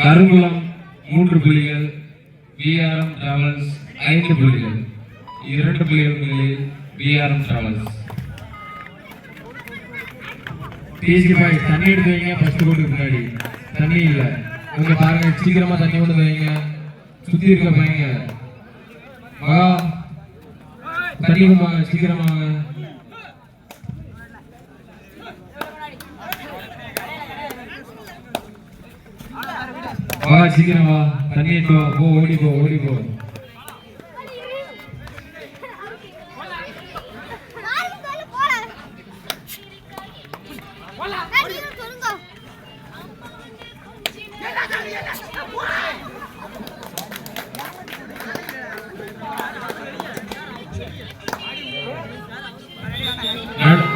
கருங்குளம் 3 புள்ளிகள், VRM travels 5 புள்ளிகள். 2 புள்ளிகள் முன்னிலையில் விஆர்எம் டிராவல்ஸ். டிசி பாய் தண்ணி எடுத்து வைங்க. ஃபர்ஸ்ட் கோட்டுக்கு முன்னாடி தண்ணி இல்ல. உங்க பாருங்க, சீக்கிரமா தண்ணி கொண்டு வைங்க. சுத்தி இருக்க பையங்க மகா தண்ணி கொண்டு சீக்கிரமா. வா சீக்கிரம் வா, தண்ணி போ, ஓடி போ, ஓடி போ.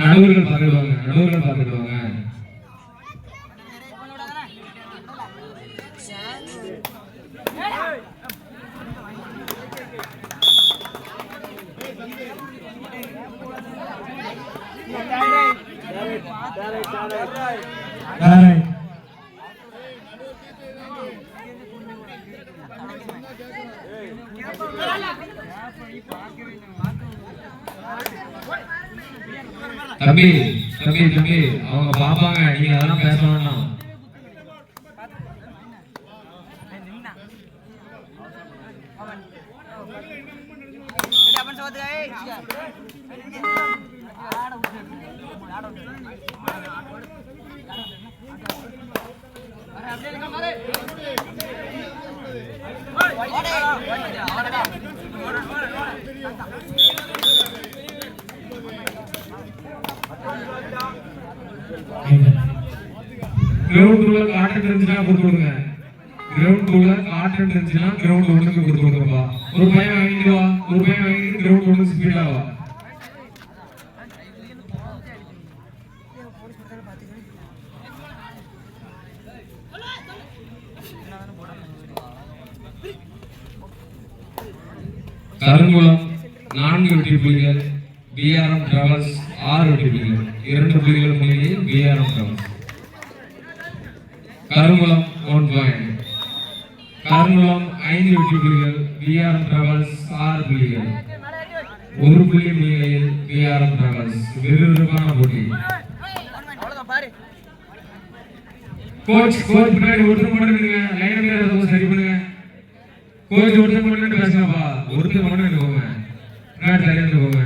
நடுவர்கள் பார்த்துடுவாங்க, நடுவர்கள் பார்த்துடுவாங்க. தம்பி தம்பி தம்பி அவங்க பாப்பாங்க, நீங்க அதெல்லாம் பேச வேண்டாம். கிரவுண்டுக்குள்ள காட்டன் இருந்துச்சுன்னா கொடுத்துடுங்க. கிரவுண்டுக்குள்ள காட்டன் இருந்துச்சுன்னா கிரவுண்ட் ஒண்ணுக்கு கொடுத்துடுங்கப்பா. ஒரு பையன் வாங்கிட்டு வா, ஒரு பையன் வாங்கிட்டு கிரவுண்ட் ஒண்ணு ஸ்பீடா வா. கருங்குளம் 4 வெற்றி புள்ளிகள், விஆர்எம் டிராவல்ஸ் 6 வெற்றி புள்ளிகள். 2 புள்ளிகள் முன்னிலையில் VRM travels. Karungulam 1 point. Karungulam 5 வெற்றி புள்ளிகள், விஆர்எம் டிராவல்ஸ் 6 புள்ளிகள். 1 புள்ளி முன்னிலையில் விஆர்எம் டிராவல்ஸ். விறுவிறுப்பான போட்டி. கோச் பின்னாடி ஒருத்தர் மட்டும் நில்லுங்க. லைன் பேர் சரி பண்ணுங்க. கோச் ஒருத்தர் மட்டும் பேசுங்கப்பா. ஒருத்தர் மட்டும் நில்லுங்க. பின்னாடி தள்ளி நில்லுங்க.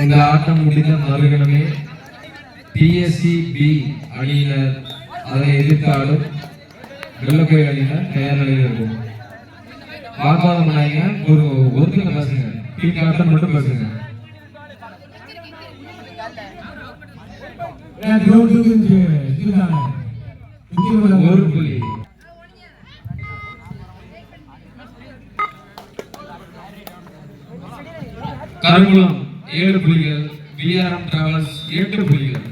இந்த ஆட்டம் முடிந்த மறுகணமே டிஎஸ்சி பி அணியினர் அதை எதிர்த்தாலும் வெள்ளக்கோயில் அணியினர் தயார் நிலையில் இருக்கும். வாக்குவாதம் பண்ணாங்க. ஒருத்தங்க பேசுங்க. டீம் கேப்டன் மட்டும் பேசுங்க. ஒரு புள்ளி. கருங்குளம் 7 புள்ளிகள், விஆர்எம் டிராவல்ஸ் 8 புள்ளிகள்.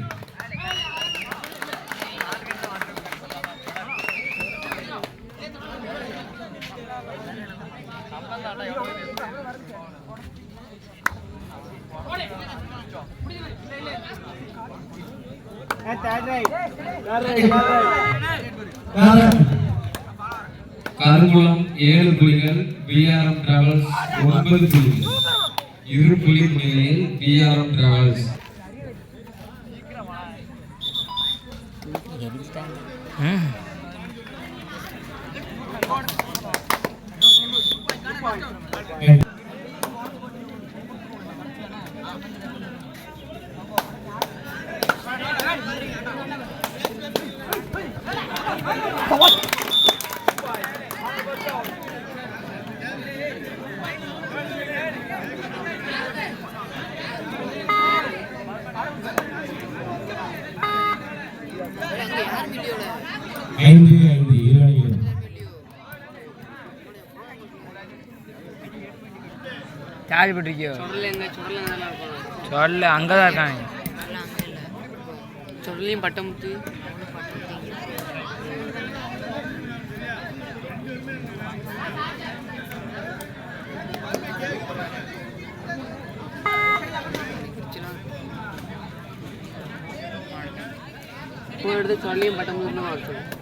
கருங்குளம் 7 புள்ளிகள், விஆர்எம் டிராவல்ஸ் 9 புள்ளிகள். 2 புள்ளி முன்னிலையில் விஆர்எம் டிராவல்ஸ். சார்ஜ் போட்டிருக்கியோ சொல்ல அங்கே தான் இருக்காங்க சொல்லியும் பட்டமுத்து எடுத்து சொல்லியும் பட்டமுத்துன்னு